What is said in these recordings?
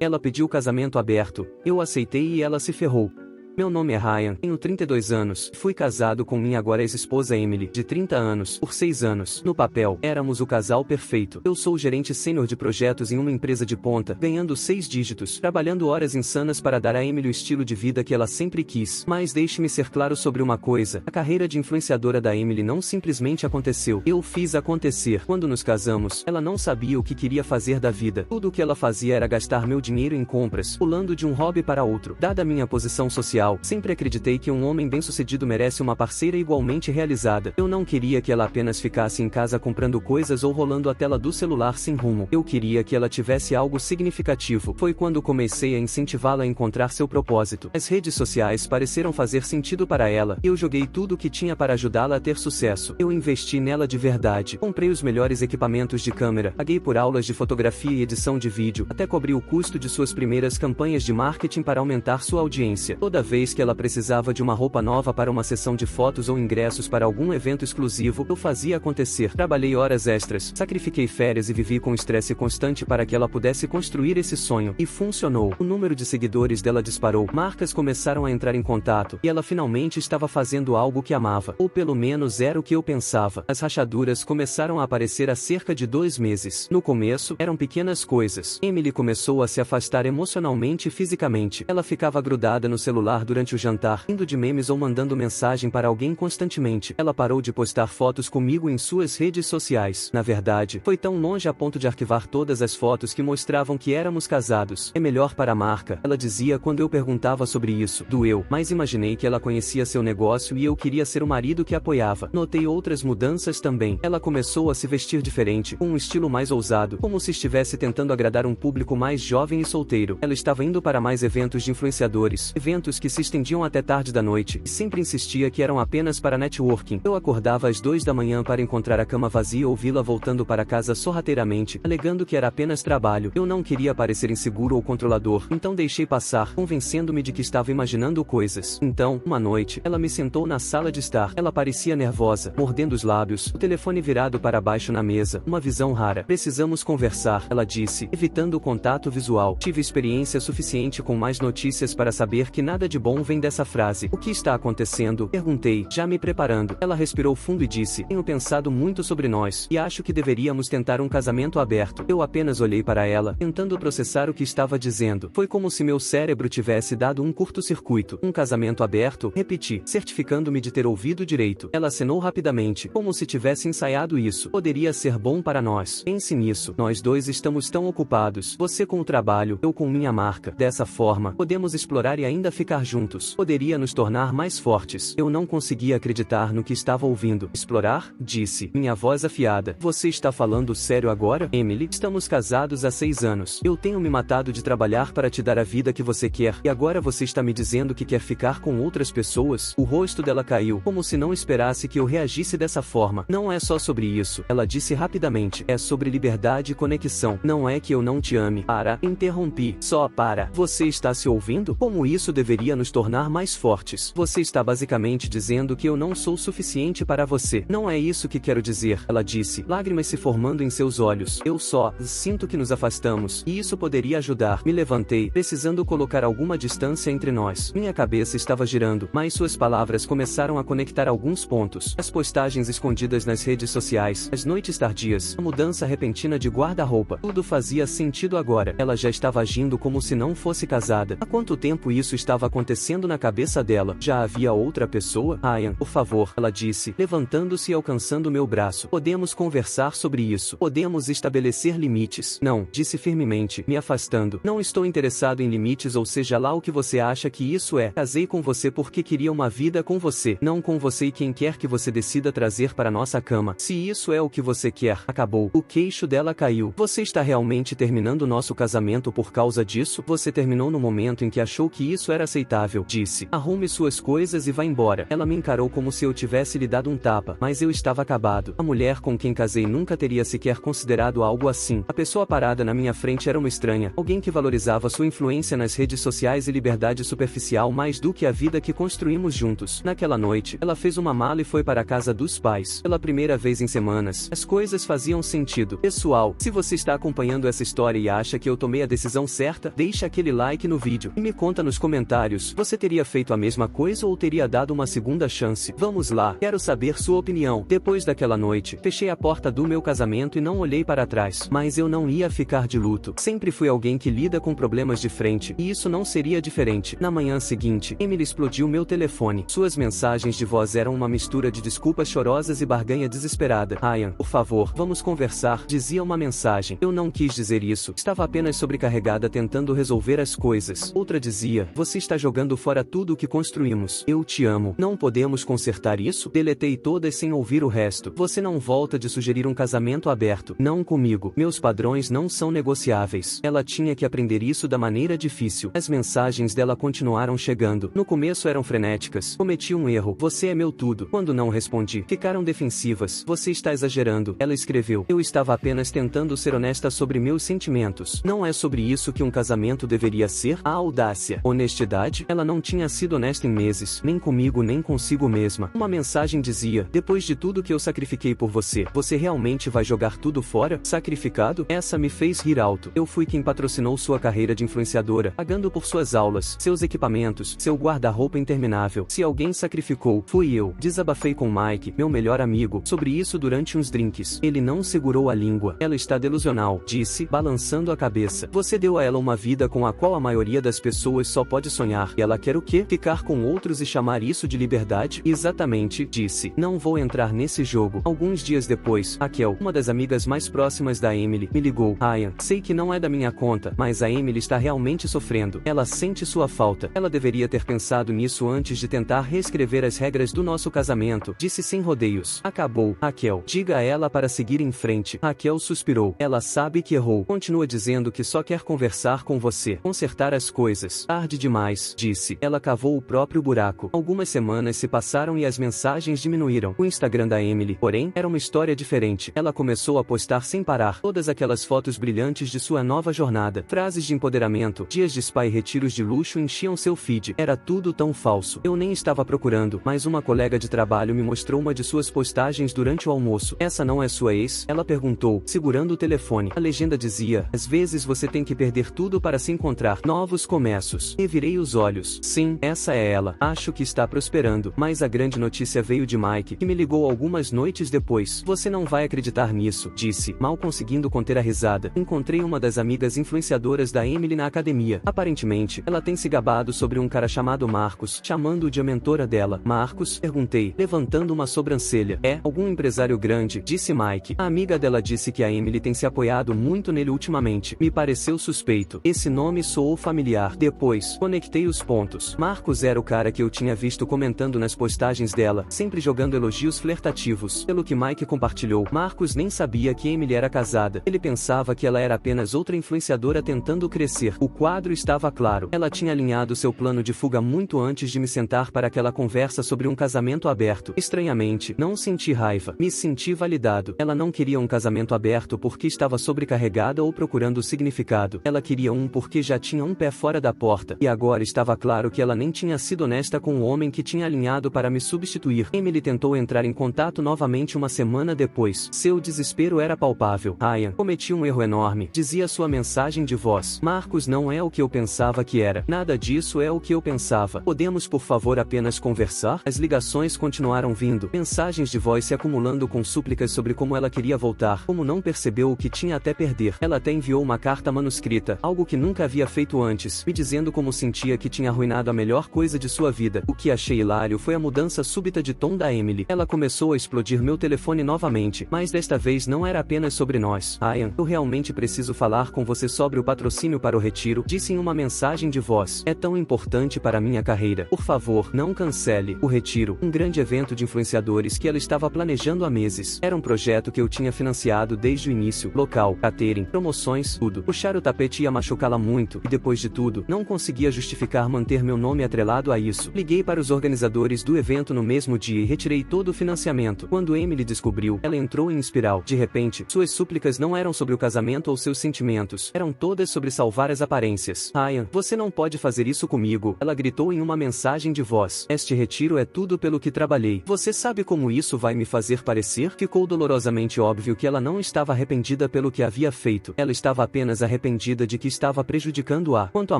Ela pediu casamento aberto, eu aceitei e ela se ferrou. Meu nome é Ryan, tenho 32 anos, fui casado com minha agora ex-esposa Emily, de 30 anos, por 6 anos. No papel, éramos o casal perfeito. Eu sou o gerente sênior de projetos em uma empresa de ponta, ganhando 6 dígitos, trabalhando horas insanas para dar a Emily o estilo de vida que ela sempre quis. Mas deixe-me ser claro sobre uma coisa, a carreira de influenciadora da Emily não simplesmente aconteceu, eu fiz acontecer. Quando nos casamos, ela não sabia o que queria fazer da vida. Tudo o que ela fazia era gastar meu dinheiro em compras, pulando de um hobby para outro. Dada minha posição social, sempre acreditei que um homem bem-sucedido merece uma parceira igualmente realizada. Eu não queria que ela apenas ficasse em casa comprando coisas ou rolando a tela do celular sem rumo. Eu queria que ela tivesse algo significativo. Foi quando comecei a incentivá-la a encontrar seu propósito. As redes sociais pareceram fazer sentido para ela. Eu joguei tudo o que tinha para ajudá-la a ter sucesso. Eu investi nela de verdade. Comprei os melhores equipamentos de câmera, paguei por aulas de fotografia e edição de vídeo, até cobri o custo de suas primeiras campanhas de marketing para aumentar sua audiência. Toda vez que ela precisava de uma roupa nova para uma sessão de fotos ou ingressos para algum evento exclusivo, eu fazia acontecer. Trabalhei horas extras, sacrifiquei férias e vivi com estresse constante para que ela pudesse construir esse sonho. E funcionou. O número de seguidores dela disparou, marcas começaram a entrar em contato, e ela finalmente estava fazendo algo que amava. Ou pelo menos era o que eu pensava. As rachaduras começaram a aparecer há cerca de 2 meses. No começo, eram pequenas coisas. Emily começou a se afastar emocionalmente e fisicamente. Ela ficava grudada no celular durante o jantar, indo de memes ou mandando mensagem para alguém constantemente. Ela parou de postar fotos comigo em suas redes sociais. Na verdade, foi tão longe a ponto de arquivar todas as fotos que mostravam que éramos casados. É melhor para a marca, ela dizia quando eu perguntava sobre isso. Doeu, mas imaginei que ela conhecia seu negócio e eu queria ser o marido que apoiava. Notei outras mudanças também. Ela começou a se vestir diferente, com um estilo mais ousado, como se estivesse tentando agradar um público mais jovem e solteiro. Ela estava indo para mais eventos de influenciadores, eventos que se estendiam até tarde da noite, e sempre insistia que eram apenas para networking. Eu acordava às 2 da manhã para encontrar a cama vazia ou vê-la voltando para casa sorrateiramente, alegando que era apenas trabalho. Eu não queria parecer inseguro ou controlador, então deixei passar, convencendo-me de que estava imaginando coisas. Então, uma noite, ela me sentou na sala de estar. Ela parecia nervosa, mordendo os lábios, o telefone virado para baixo na mesa, uma visão rara. Precisamos conversar, ela disse, evitando o contato visual. Tive experiência suficiente com mais notícias para saber que nada de bom vem dessa frase. O que está acontecendo? Perguntei, já me preparando. Ela respirou fundo e disse, tenho pensado muito sobre nós, e acho que deveríamos tentar um casamento aberto. Eu apenas olhei para ela, tentando processar o que estava dizendo. Foi como se meu cérebro tivesse dado um curto-circuito. Um casamento aberto? Repeti, certificando-me de ter ouvido direito. Ela acenou rapidamente, como se tivesse ensaiado isso. Poderia ser bom para nós. Pense nisso. Nós dois estamos tão ocupados. Você com o trabalho, eu com minha marca. Dessa forma, podemos explorar e ainda ficar juntos. Poderia nos tornar mais fortes. Eu não conseguia acreditar no que estava ouvindo. Explorar? Disse, minha voz afiada. Você está falando sério agora? Emily, estamos casados há 6 anos. Eu tenho me matado de trabalhar para te dar a vida que você quer, e agora você está me dizendo que quer ficar com outras pessoas? O rosto dela caiu, como se não esperasse que eu reagisse dessa forma. Não é só sobre isso, ela disse rapidamente. É sobre liberdade e conexão. Não é que eu não te ame. Para, interrompi. Só para. Você está se ouvindo? Como isso deveria nos tornar mais fortes? Você está basicamente dizendo que eu não sou suficiente para você. Não é isso que quero dizer, ela disse, lágrimas se formando em seus olhos. Eu só sinto que nos afastamos, e isso poderia ajudar. Me levantei, precisando colocar alguma distância entre nós. Minha cabeça estava girando, mas suas palavras começaram a conectar alguns pontos. As postagens escondidas nas redes sociais, as noites tardias, a mudança repentina de guarda-roupa. Tudo fazia sentido agora. Ela já estava agindo como se não fosse casada. Há quanto tempo isso estava acontecendo na cabeça dela? Já havia outra pessoa? Ryan, por favor, ela disse, levantando-se e alcançando meu braço. Podemos conversar sobre isso. Podemos estabelecer limites. Não, disse firmemente, me afastando. Não estou interessado em limites, ou seja lá o que você acha que isso é. Casei com você porque queria uma vida com você, não com você e quem quer que você decida trazer para nossa cama. Se isso é o que você quer, acabou. O queixo dela caiu. Você está realmente terminando nosso casamento por causa disso? Você terminou no momento em que achou que isso era aceitável. insuportável, disse. Arrume suas coisas e vá embora. Ela me encarou como se eu tivesse lhe dado um tapa, mas eu estava acabado. A mulher com quem casei nunca teria sequer considerado algo assim. A pessoa parada na minha frente era uma estranha, alguém que valorizava sua influência nas redes sociais e liberdade superficial mais do que a vida que construímos juntos. Naquela noite, ela fez uma mala e foi para a casa dos pais. Pela primeira vez em semanas, as coisas faziam sentido. Pessoal, se você está acompanhando essa história e acha que eu tomei a decisão certa, deixa aquele like no vídeo e me conta nos comentários, você teria feito a mesma coisa ou teria dado uma segunda chance? Vamos lá, quero saber sua opinião. Depois daquela noite, fechei a porta do meu casamento e não olhei para trás, mas eu não ia ficar de luto. Sempre fui alguém que lida com problemas de frente, e isso não seria diferente. Na manhã seguinte, Emily explodiu meu telefone. Suas mensagens de voz eram uma mistura de desculpas chorosas e barganha desesperada. Ryan, por favor, vamos conversar, dizia uma mensagem. Eu não quis dizer isso, estava apenas sobrecarregada tentando resolver as coisas. Outra dizia, você está jogando fora tudo o que construímos. Eu te amo. Não podemos consertar isso? Deletei todas sem ouvir o resto. Você não volta de sugerir um casamento aberto. Não comigo. Meus padrões não são negociáveis. Ela tinha que aprender isso da maneira difícil. As mensagens dela continuaram chegando. No começo eram frenéticas. Cometi um erro. Você é meu tudo. Quando não respondi, ficaram defensivas. Você está exagerando. Ela escreveu. Eu estava apenas tentando ser honesta sobre meus sentimentos. Não é sobre isso que um casamento deveria ser? A audácia. Honestidade? Ela não tinha sido honesta em meses. Nem comigo nem consigo mesma. Uma mensagem dizia, depois de tudo que eu sacrifiquei por você, você realmente vai jogar tudo fora? Sacrificado? Essa me fez rir alto. Eu fui quem patrocinou sua carreira de influenciadora, pagando por suas aulas, seus equipamentos, seu guarda-roupa interminável. Se alguém sacrificou, fui eu. Desabafei com Mike, meu melhor amigo, sobre isso durante uns drinks. Ele não segurou a língua. Ela está delusional, disse, balançando a cabeça. Você deu a ela uma vida com a qual a maioria das pessoas só pode sonhar. E ela quer o quê? Ficar com outros e chamar isso de liberdade? Exatamente, disse. Não vou entrar nesse jogo. Alguns dias depois, Raquel, uma das amigas mais próximas da Emily, me ligou. Ryan, sei que não é da minha conta, mas a Emily está realmente sofrendo. Ela sente sua falta. Ela deveria ter pensado nisso antes de tentar reescrever as regras do nosso casamento, disse sem rodeios. Acabou. Raquel, diga a ela para seguir em frente. Raquel suspirou. Ela sabe que errou. Continua dizendo que só quer conversar com você. Consertar as coisas. Tarde demais, disse. Ela cavou o próprio buraco. Algumas semanas se passaram e as mensagens diminuíram. O Instagram da Emily, porém, era uma história diferente. Ela começou a postar sem parar todas aquelas fotos brilhantes de sua nova jornada. Frases de empoderamento, dias de spa e retiros de luxo enchiam seu feed. Era tudo tão falso. Eu nem estava procurando, mas uma colega de trabalho me mostrou uma de suas postagens durante o almoço. Essa não é sua ex? Ela perguntou, segurando o telefone. A legenda dizia, às vezes você tem que perder tudo para se encontrar. Novos começos. Revirei os olhos. Sim, essa é ela. Acho que está prosperando. Mas a grande notícia veio de Mike, que me ligou algumas noites depois. Você não vai acreditar nisso, disse, mal conseguindo conter a risada. Encontrei uma das amigas influenciadoras da Emily na academia. Aparentemente, ela tem se gabado sobre um cara chamado Marcos, chamando-o de a mentora dela. Marcos? Perguntei, levantando uma sobrancelha. É, algum empresário grande, disse Mike. A amiga dela disse que a Emily tem se apoiado muito nele ultimamente. Me pareceu suspeito. Esse nome soou familiar. Depois, conectei os pontos. Marcos era o cara que eu tinha visto comentando nas postagens dela, sempre jogando elogios flertativos. Pelo que Mike compartilhou, Marcos nem sabia que Emily era casada. Ele pensava que ela era apenas outra influenciadora tentando crescer. O quadro estava claro. Ela tinha alinhado seu plano de fuga muito antes de me sentar para aquela conversa sobre um casamento aberto. Estranhamente, não senti raiva. Me senti validado. Ela não queria um casamento aberto porque estava sobrecarregada ou procurando significado. Ela queria um porque já tinha um pé fora da porta. E agora estava claro que ela nem tinha sido honesta com o homem que tinha alinhado para me substituir. Emily tentou entrar em contato novamente uma semana depois. Seu desespero era palpável. Ryan, cometi um erro enorme, dizia sua mensagem de voz. Marcos não é o que eu pensava que era. Nada disso é o que eu pensava. Podemos por favor apenas conversar? As ligações continuaram vindo. Mensagens de voz se acumulando com súplicas sobre como ela queria voltar, como não percebeu o que tinha até perder. Ela até enviou uma carta manuscrita, algo que nunca havia feito antes, me dizendo como sentia que tinha arruinado a melhor coisa de sua vida. O que achei hilário foi a mudança súbita de tom da Emily. Ela começou a explodir meu telefone novamente, mas desta vez não era apenas sobre nós. Ryan, eu realmente preciso falar com você sobre o patrocínio para o retiro, disse em uma mensagem de voz. É tão importante para minha carreira. Por favor, não cancele. O retiro, um grande evento de influenciadores que ela estava planejando há meses. Era um projeto que eu tinha financiado desde o início. Local, catering, promoções, tudo. Puxar o tapete ia machucá-la muito, e depois de tudo, não conseguia justificar tentar manter meu nome atrelado a isso. Liguei para os organizadores do evento no mesmo dia e retirei todo o financiamento. Quando Emily descobriu, ela entrou em espiral. De repente, suas súplicas não eram sobre o casamento ou seus sentimentos, eram todas sobre salvar as aparências. Ryan, você não pode fazer isso comigo, ela gritou em uma mensagem de voz. Este retiro é tudo pelo que trabalhei. Você sabe como isso vai me fazer parecer? Ficou dolorosamente óbvio que ela não estava arrependida pelo que havia feito. Ela estava apenas arrependida de que estava prejudicando-a. Quanto a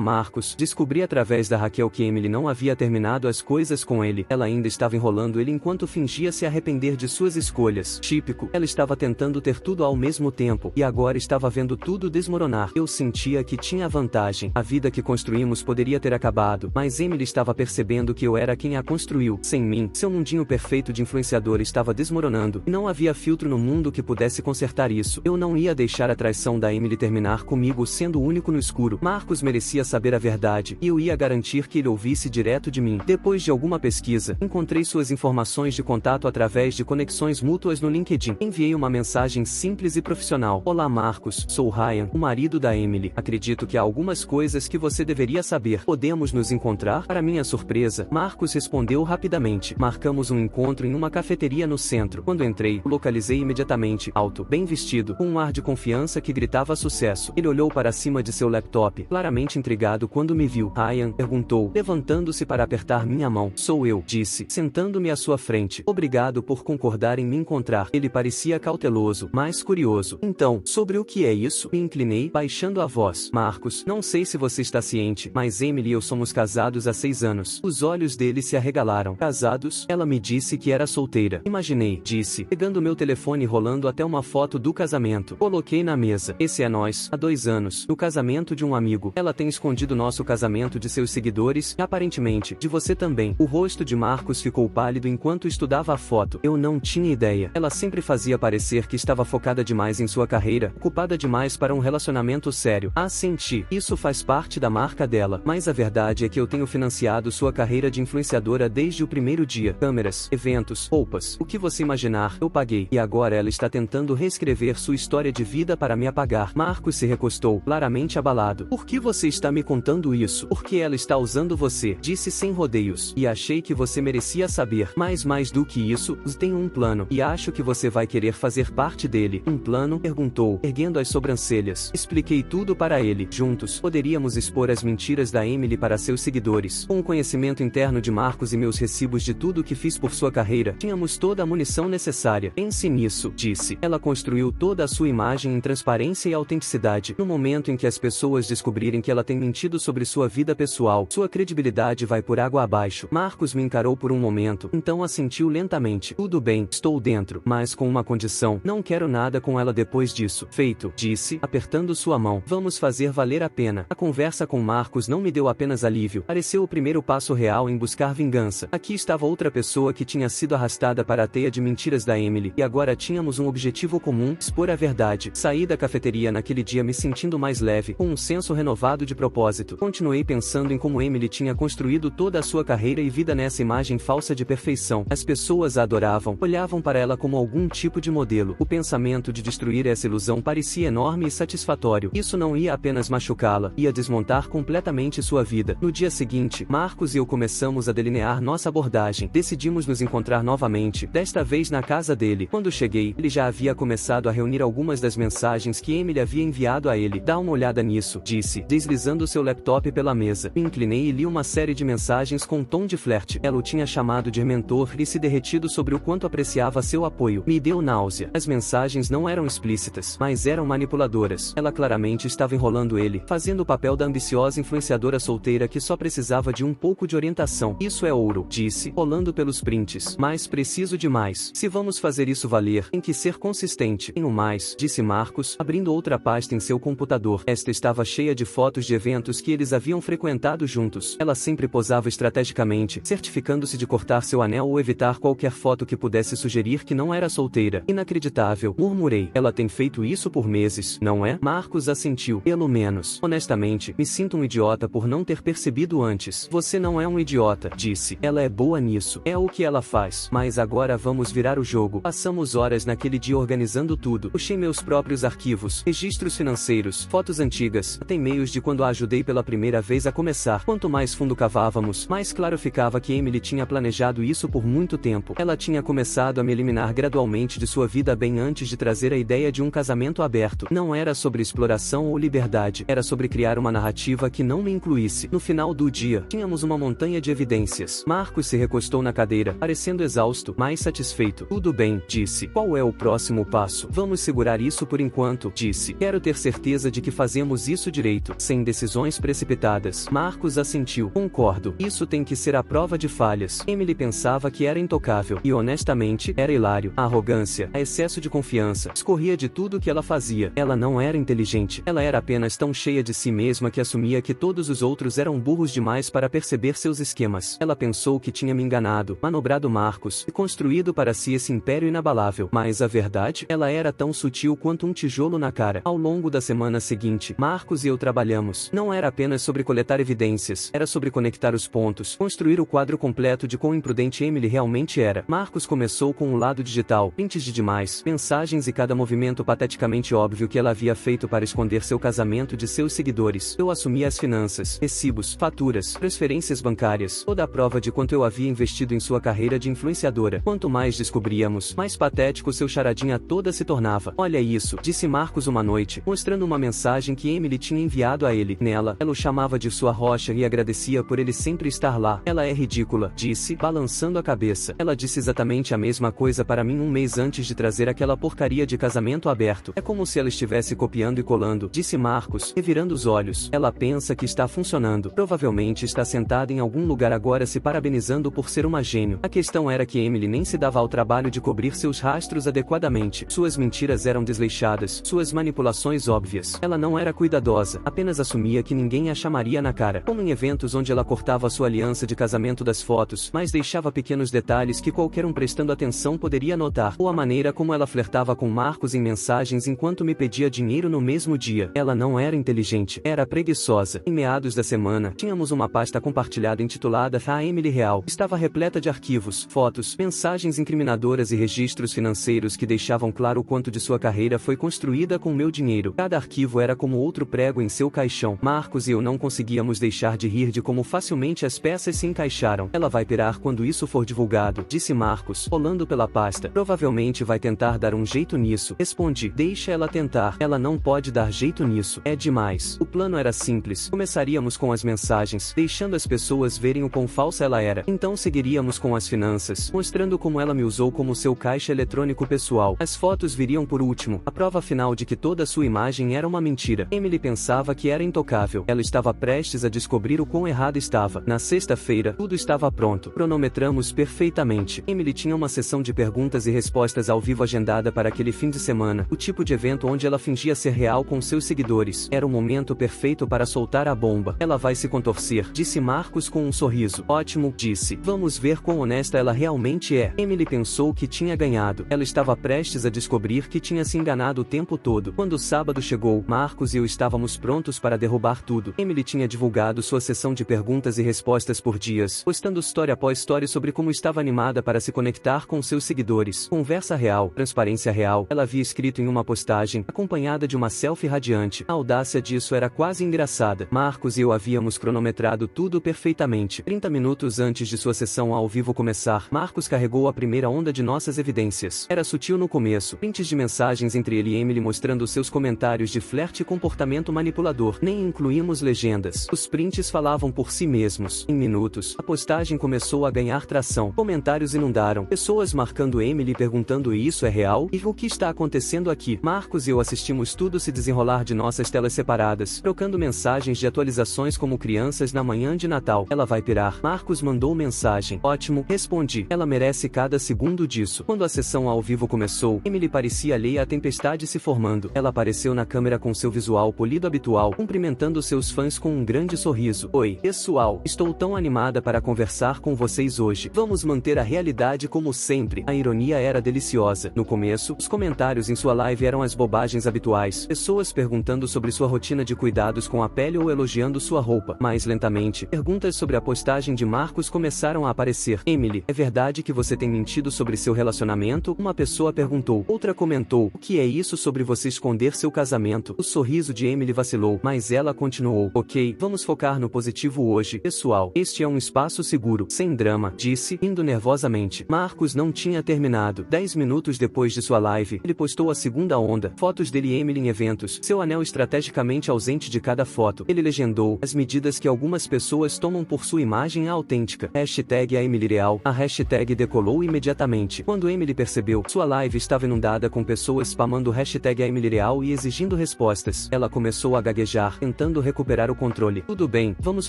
Marcus, descobri através da Raquel que Emily não havia terminado as coisas com ele. Ela ainda estava enrolando ele enquanto fingia se arrepender de suas escolhas. Típico, ela estava tentando ter tudo ao mesmo tempo, e agora estava vendo tudo desmoronar. Eu sentia que tinha vantagem. A vida que construímos poderia ter acabado, mas Emily estava percebendo que eu era quem a construiu. Sem mim, seu mundinho perfeito de influenciador estava desmoronando, e não havia filtro no mundo que pudesse consertar isso. Eu não ia deixar a traição da Emily terminar comigo sendo o único no escuro. Marcus merecia saber a verdade, e eu ia garantir que ele ouvisse direto de mim. Depois de alguma pesquisa, encontrei suas informações de contato através de conexões mútuas no LinkedIn. Enviei uma mensagem simples e profissional. Olá Marcus, sou Ryan, o marido da Emily. Acredito que há algumas coisas que você deveria saber. Podemos nos encontrar? Para minha surpresa, Marcus respondeu rapidamente. Marcamos um encontro em uma cafeteria no centro. Quando entrei, o localizei imediatamente, alto, bem vestido, com um ar de confiança que gritava sucesso. Ele olhou para cima de seu laptop, claramente intrigado quando me viu. Ryan, perguntou, levantando-se para apertar minha mão. Sou eu, disse, sentando-me à sua frente. Obrigado por concordar em me encontrar. Ele parecia cauteloso, mas curioso. Então, sobre o que é isso? Me inclinei, baixando a voz. Marcus, não sei se você está ciente, mas Emily e eu somos casados há 6 anos. Os olhos dele se arregalaram. Casados? Ela me disse que era solteira. Imaginei, disse, pegando meu telefone e rolando até uma foto do casamento. Coloquei na mesa. Esse é nós, há 2 anos, no casamento de um amigo. Ela tem escondido nosso casamento de seus seguidores, e aparentemente, de você também. O rosto de Marcus ficou pálido enquanto estudava a foto. Eu não tinha ideia. Ela sempre fazia parecer que estava focada demais em sua carreira, ocupada demais para um relacionamento sério. Assenti. Isso faz parte da marca dela. Mas a verdade é que eu tenho financiado sua carreira de influenciadora desde o primeiro dia. Câmeras, eventos, roupas, o que você imaginar, eu paguei. E agora ela está tentando reescrever sua história de vida para me apagar. Marcus se recostou, claramente abalado. Por que você está me contando isso? Porque ela está usando você, disse sem rodeios. E achei que você merecia saber. Mas mais do que isso, tenho um plano, e acho que você vai querer fazer parte dele. Um plano? Perguntou, erguendo as sobrancelhas. Expliquei tudo para ele. Juntos, poderíamos expor as mentiras da Emily para seus seguidores. Com o conhecimento interno de Marcus e meus recibos de tudo que fiz por sua carreira, tínhamos toda a munição necessária. Pense nisso, disse. Ela construiu toda a sua imagem em transparência e autenticidade. No momento em que as pessoas descobrirem que ela tem mentido sobre sua vida pessoal, sua credibilidade vai por água abaixo. Marcus me encarou por um momento, então assentiu lentamente. Tudo bem, estou dentro, mas com uma condição. Não quero nada com ela depois disso. Feito, disse, apertando sua mão. Vamos fazer valer a pena. A conversa com Marcus não me deu apenas alívio. Pareceu o primeiro passo real em buscar vingança. Aqui estava outra pessoa que tinha sido arrastada para a teia de mentiras da Emily, e agora tínhamos um objetivo comum, expor a verdade. Saí da cafeteria naquele dia me sentindo mais leve, com um senso renovado de propósito. Continuei pensando em como Emily tinha construído toda a sua carreira e vida nessa imagem falsa de perfeição. As pessoas a adoravam, olhavam para ela como algum tipo de modelo. O pensamento de destruir essa ilusão parecia enorme e satisfatório. Isso não ia apenas machucá-la, ia desmontar completamente sua vida. No dia seguinte, Marcus e eu começamos a delinear nossa abordagem. Decidimos nos encontrar novamente, desta vez na casa dele. Quando cheguei, ele já havia começado a reunir algumas das mensagens que Emily havia enviado a ele. Dá uma olhada nisso, disse, deslizando seu laptop pela mesa. Me inclinei e li uma série de mensagens com um tom de flerte. Ela o tinha chamado de mentor e se derretido sobre o quanto apreciava seu apoio. Me deu náusea. As mensagens não eram explícitas, mas eram manipuladoras. Ela claramente estava enrolando ele, fazendo o papel da ambiciosa influenciadora solteira que só precisava de um pouco de orientação. Isso é ouro, disse, rolando pelos prints. Mas preciso de mais. Se vamos fazer isso valer, tem que ser consistente. Tenho mais, disse Marcus, abrindo outra pasta em seu computador. Esta estava cheia de fotos de eventos que eles haviam frequentado juntos. Ela sempre posava estrategicamente, certificando-se de cortar seu anel ou evitar qualquer foto que pudesse sugerir que não era solteira. Inacreditável, murmurei. Ela tem feito isso por meses, não é? Marcus assentiu. Pelo menos. Honestamente, me sinto um idiota por não ter percebido antes. Você não é um idiota, disse. Ela é boa nisso. É o que ela faz. Mas agora vamos virar o jogo. Passamos horas naquele dia organizando tudo. Puxei meus próprios arquivos, registros financeiros, fotos antigas, até e-mails de quando a ajudei pela primeira vez a começar começar. Quanto mais fundo cavávamos, mais claro ficava que Emily tinha planejado isso por muito tempo. Ela tinha começado a me eliminar gradualmente de sua vida bem antes de trazer a ideia de um casamento aberto. Não era sobre exploração ou liberdade, era sobre criar uma narrativa que não me incluísse. No final do dia, tínhamos uma montanha de evidências. Marcos se recostou na cadeira, parecendo exausto, mas satisfeito. Tudo bem, disse. Qual é o próximo passo? Vamos segurar isso por enquanto, disse. Quero ter certeza de que fazemos isso direito, sem decisões precipitadas. Marcos assentiu. Concordo. Isso tem que ser a prova de falhas. Emily pensava que era intocável, e honestamente, era hilário. A arrogância, a excesso de confiança, escorria de tudo que ela fazia. Ela não era inteligente. Ela era apenas tão cheia de si mesma que assumia que todos os outros eram burros demais para perceber seus esquemas. Ela pensou que tinha me enganado, manobrado Marcos, e construído para si esse império inabalável. Mas a verdade, ela era tão sutil quanto um tijolo na cara. Ao longo da semana seguinte, Marcos e eu trabalhamos. Não era apenas sobre coletar evidências, era sobre conectar os pontos, construir o quadro completo de quão imprudente Emily realmente era. Marcos começou com o lado digital, prints de demais, mensagens e cada movimento pateticamente óbvio que ela havia feito para esconder seu casamento de seus seguidores. Eu assumia as finanças, recibos, faturas, transferências bancárias, toda a prova de quanto eu havia investido em sua carreira de influenciadora. Quanto mais descobríamos, mais patético seu charadinha toda se tornava. Olha isso, disse Marcos uma noite, mostrando uma mensagem que Emily tinha enviado a ele. Nela, ela o chamava de sua rocha e agradecia por ele sempre estar lá. Ela é ridícula, disse, balançando a cabeça. Ela disse exatamente a mesma coisa para mim um mês antes de trazer aquela porcaria de casamento aberto. É como se ela estivesse copiando e colando, disse Marcos, revirando os olhos. Ela pensa que está funcionando. Provavelmente está sentada em algum lugar agora se parabenizando por ser uma gênio. A questão era que Emily nem se dava ao trabalho de cobrir seus rastros adequadamente. Suas mentiras eram desleixadas, suas manipulações óbvias. Ela não era cuidadosa, apenas assumia que ninguém a chamaria na cara. Como em eventos onde ela cortava sua aliança de casamento das fotos, mas deixava pequenos detalhes que qualquer um prestando atenção poderia notar. Ou a maneira como ela flertava com Marcos em mensagens enquanto me pedia dinheiro no mesmo dia. Ela não era inteligente, era preguiçosa. Em meados da semana, tínhamos uma pasta compartilhada intitulada A Emily Real. Estava repleta de arquivos, fotos, mensagens incriminadoras e registros financeiros que deixavam claro o quanto de sua carreira foi construída com meu dinheiro. Cada arquivo era como outro prego em seu caixão. Marcos e eu não conseguíamos deixar de rir de como facilmente as peças se encaixaram. Ela vai pirar quando isso for divulgado, disse Marcos, rolando pela pasta. Provavelmente vai tentar dar um jeito nisso. Respondi, deixa ela tentar. Ela não pode dar jeito nisso. É demais. O plano era simples. Começaríamos com as mensagens, deixando as pessoas verem o quão falsa ela era. Então seguiríamos com as finanças, mostrando como ela me usou como seu caixa eletrônico pessoal. As fotos viriam por último, a prova final de que toda sua imagem era uma mentira. Emily pensava que era intocável. Ela estava prestes a descobrir o quão errada estava. Na sexta-feira, tudo estava pronto. Cronometramos perfeitamente. Emily tinha uma sessão de perguntas e respostas ao vivo agendada para aquele fim de semana, o tipo de evento onde ela fingia ser real com seus seguidores. Era o momento perfeito para soltar a bomba. Ela vai se contorcer, disse Marcos com um sorriso. Ótimo, disse. Vamos ver quão honesta ela realmente é. Emily pensou que tinha ganhado. Ela estava prestes a descobrir que tinha se enganado o tempo todo. Quando o sábado chegou, Marcos e eu estávamos prontos para derrubar tudo. Emily tinha divulgado sua sessão de perguntas e respostas por dias, postando história após história sobre como estava animada para se conectar com seus seguidores. Conversa real, transparência real, ela havia escrito em uma postagem, acompanhada de uma selfie radiante. A audácia disso era quase engraçada. Marcos e eu havíamos cronometrado tudo perfeitamente. 30 minutos antes de sua sessão ao vivo começar, Marcos carregou a primeira onda de nossas evidências. Era sutil no começo, prints de mensagens entre ele e Emily mostrando seus comentários de flerte e comportamento manipulador. Nem incluímos legendas. Os prints falavam por si mesmos. Em minutos, a postagem começou a ganhar tração. Comentários inundaram. Pessoas marcando Emily perguntando: isso é real? E o que está acontecendo aqui? Marcos e eu assistimos tudo se desenrolar de nossas telas separadas, trocando mensagens de atualizações como crianças na manhã de Natal. Ela vai pirar. Marcos mandou mensagem. Ótimo, respondi. Ela merece cada segundo disso. Quando a sessão ao vivo começou, Emily parecia alheia à tempestade se formando. Ela apareceu na câmera com seu visual polido habitual, cumprimentando seus fãs com um grande sorriso. Oi, pessoal, estou tão animada para conversar com vocês hoje. Vamos manter a realidade como sempre. A ironia era deliciosa. No começo, os comentários em sua live eram as bobagens habituais. Pessoas perguntando sobre sua rotina de cuidados com a pele ou elogiando sua roupa. Mais lentamente, perguntas sobre a postagem de Marcos começaram a aparecer. Emily, é verdade que você tem mentido sobre seu relacionamento? Uma pessoa perguntou. Outra comentou. O que é isso sobre você esconder seu casamento? O sorriso de Emily vacilou, mas ela continuou. Ok, vamos Vamos focar no positivo hoje, pessoal. Este é um espaço seguro, sem drama, disse, rindo nervosamente. Marcos não tinha terminado. 10 minutos depois de sua live, ele postou a segunda onda. Fotos dele e Emily em eventos. Seu anel estrategicamente ausente de cada foto. Ele legendou as medidas que algumas pessoas tomam por sua imagem autêntica. Hashtag a Emily real. A hashtag decolou imediatamente. Quando Emily percebeu, sua live estava inundada com pessoas spamando hashtag a Emily real e exigindo respostas. Ela começou a gaguejar, tentando recuperar o controle. Tudo bem, vamos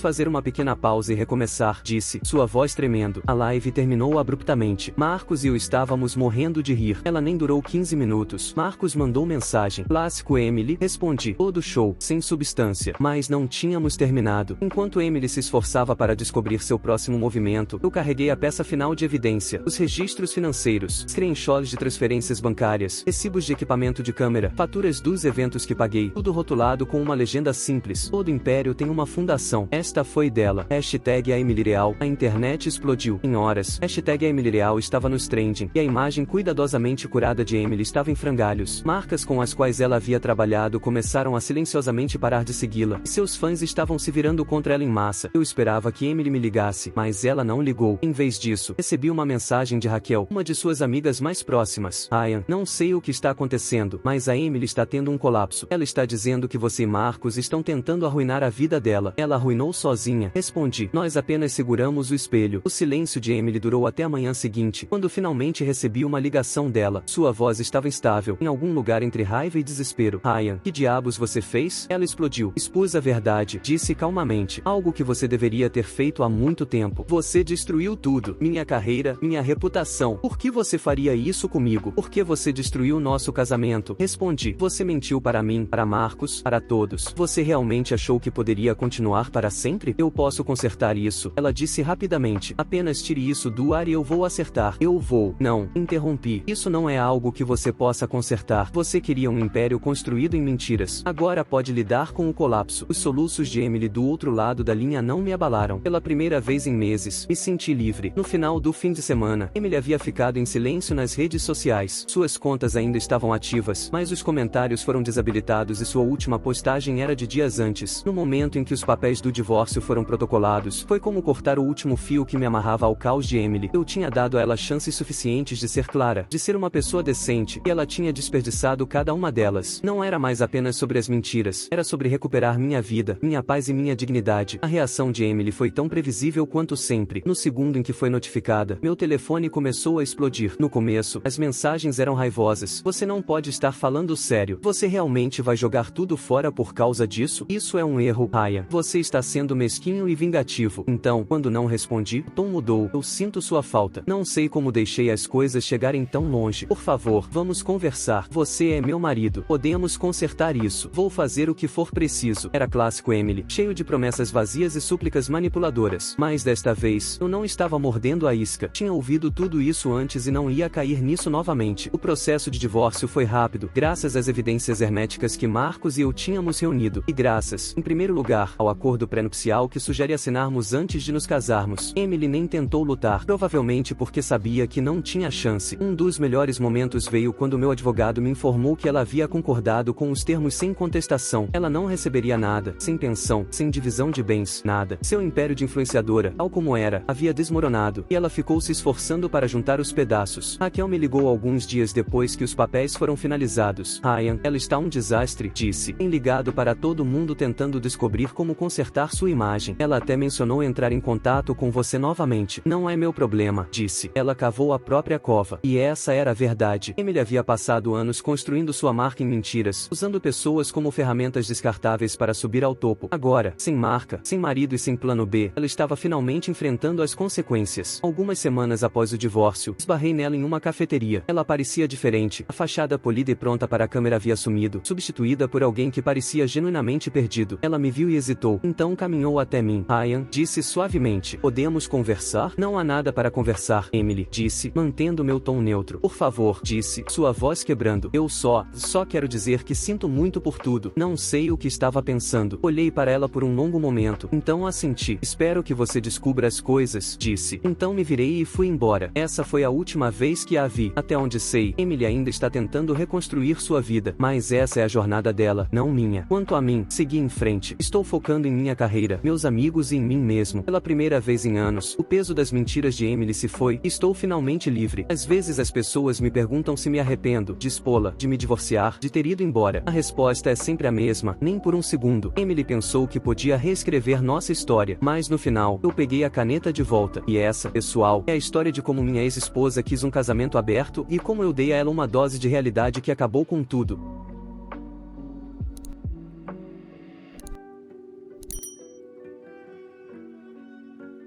fazer uma pequena pausa e recomeçar, disse, sua voz tremendo. A live terminou abruptamente. Marcos e eu estávamos morrendo de rir. Ela nem durou 15 minutos. Marcos mandou mensagem. Clássico Emily, respondi. Todo show, sem substância. Mas não tínhamos terminado. Enquanto Emily se esforçava para descobrir seu próximo movimento, eu carreguei a peça final de evidência. Os registros financeiros, screenshots de transferências bancárias, recibos de equipamento de câmera, faturas dos eventos que paguei, tudo rotulado com uma legenda simples. Todo império tem uma fundação. Esta foi dela. Hashtag a Emily real. A internet explodiu. Em horas, hashtag a Emily real estava nos trending, e a imagem cuidadosamente curada de Emily estava em frangalhos. Marcas com as quais ela havia trabalhado começaram a silenciosamente parar de segui-la, e seus fãs estavam se virando contra ela em massa. Eu esperava que Emily me ligasse, mas ela não ligou. Em vez disso, recebi uma mensagem de Raquel, uma de suas amigas mais próximas. Ryan, não sei o que está acontecendo, mas a Emily está tendo um colapso. Ela está dizendo que você e Marcos estão tentando arruinar a vida dela. Ela arruinou sozinha. Respondi. Nós apenas seguramos o espelho. O silêncio de Emily durou até a manhã seguinte, quando finalmente recebi uma ligação dela. Sua voz estava instável, em algum lugar entre raiva e desespero. Ryan, que diabos você fez? Ela explodiu. Expus a verdade, disse calmamente. Algo que você deveria ter feito há muito tempo. Você destruiu tudo. Minha carreira, minha reputação. Por que você faria isso comigo? Por que você destruiu nosso casamento? Respondi. Você mentiu para mim, para Marcos, para todos. Você realmente achou que poderia continuar para sempre? Eu posso consertar isso. Ela disse rapidamente. Apenas tire isso do ar e eu vou acertar. Eu vou. Não. Interrompi. Isso não é algo que você possa consertar. Você queria um império construído em mentiras. Agora pode lidar com o colapso. Os soluços de Emily do outro lado da linha não me abalaram. Pela primeira vez em meses, me senti livre. No final do fim de semana, Emily havia ficado em silêncio nas redes sociais. Suas contas ainda estavam ativas, mas os comentários foram desabilitados e sua última postagem era de dias antes. No momento em que os papéis do divórcio foram protocolados, foi como cortar o último fio que me amarrava ao caos de Emily. Eu tinha dado a ela chances suficientes de ser clara, de ser uma pessoa decente, e ela tinha desperdiçado cada uma delas. Não era mais apenas sobre as mentiras, era sobre recuperar minha vida, minha paz e minha dignidade. A reação de Emily foi tão previsível quanto sempre. No segundo em que foi notificada, meu telefone começou a explodir. No começo, as mensagens eram raivosas. Você não pode estar falando sério. Você realmente vai jogar tudo fora por causa disso? Isso é um erro, Ryan. Você está sendo mesquinho e vingativo. Então, quando não respondi, o tom mudou. Eu sinto sua falta. Não sei como deixei as coisas chegarem tão longe. Por favor, vamos conversar. Você é meu marido. Podemos consertar isso. Vou fazer o que for preciso. Era clássico Emily, cheio de promessas vazias e súplicas manipuladoras. Mas desta vez, eu não estava mordendo a isca. Tinha ouvido tudo isso antes e não ia cair nisso novamente. O processo de divórcio foi rápido, graças às evidências herméticas que Marcos e eu tínhamos reunido. E graças, em primeiro lugar, ao acordo pré-nupcial que sugere assinarmos antes de nos casarmos. Emily nem tentou lutar, provavelmente porque sabia que não tinha chance. Um dos melhores momentos veio quando meu advogado me informou que ela havia concordado com os termos sem contestação. Ela não receberia nada, sem pensão, sem divisão de bens, nada. Seu império de influenciadora, tal como era, havia desmoronado, e ela ficou se esforçando para juntar os pedaços. Raquel me ligou alguns dias depois que os papéis foram finalizados. Ryan, ela está um desastre, disse. Tem ligado para todo mundo tentando descobrir como consertar sua imagem. Ela até mencionou entrar em contato com você novamente. Não é meu problema, disse. Ela cavou a própria cova. E essa era a verdade. Emily havia passado anos construindo sua marca em mentiras, usando pessoas como ferramentas descartáveis para subir ao topo. Agora, sem marca, sem marido e sem plano B, ela estava finalmente enfrentando as consequências. Algumas semanas após o divórcio, esbarrei nela em uma cafeteria. Ela parecia diferente. A fachada polida e pronta para a câmera havia sumido, substituída por alguém que parecia genuinamente perdido. Ela me viu e hesitou. Então caminhou até mim. Ryan, disse suavemente. Podemos conversar? Não há nada para conversar, Emily, disse, mantendo meu tom neutro. Por favor, disse, sua voz quebrando. Eu só quero dizer que sinto muito por tudo. Não sei o que estava pensando. Olhei para ela por um longo momento. Então assenti. Espero que você descubra as coisas, disse. Então me virei e fui embora. Essa foi a última vez que a vi. Até onde sei, Emily ainda está tentando reconstruir sua vida. Mas essa é a jornada dela, não minha. Quanto a mim, segui em frente. Estou focado focando em minha carreira, meus amigos e em mim mesmo. Pela primeira vez em anos, o peso das mentiras de Emily se foi, e estou finalmente livre. Às vezes as pessoas me perguntam se me arrependo de expô-la, de me divorciar, de ter ido embora. A resposta é sempre a mesma, nem por um segundo. Emily pensou que podia reescrever nossa história, mas no final, eu peguei a caneta de volta. E essa, pessoal, é a história de como minha ex-esposa quis um casamento aberto e como eu dei a ela uma dose de realidade que acabou com tudo.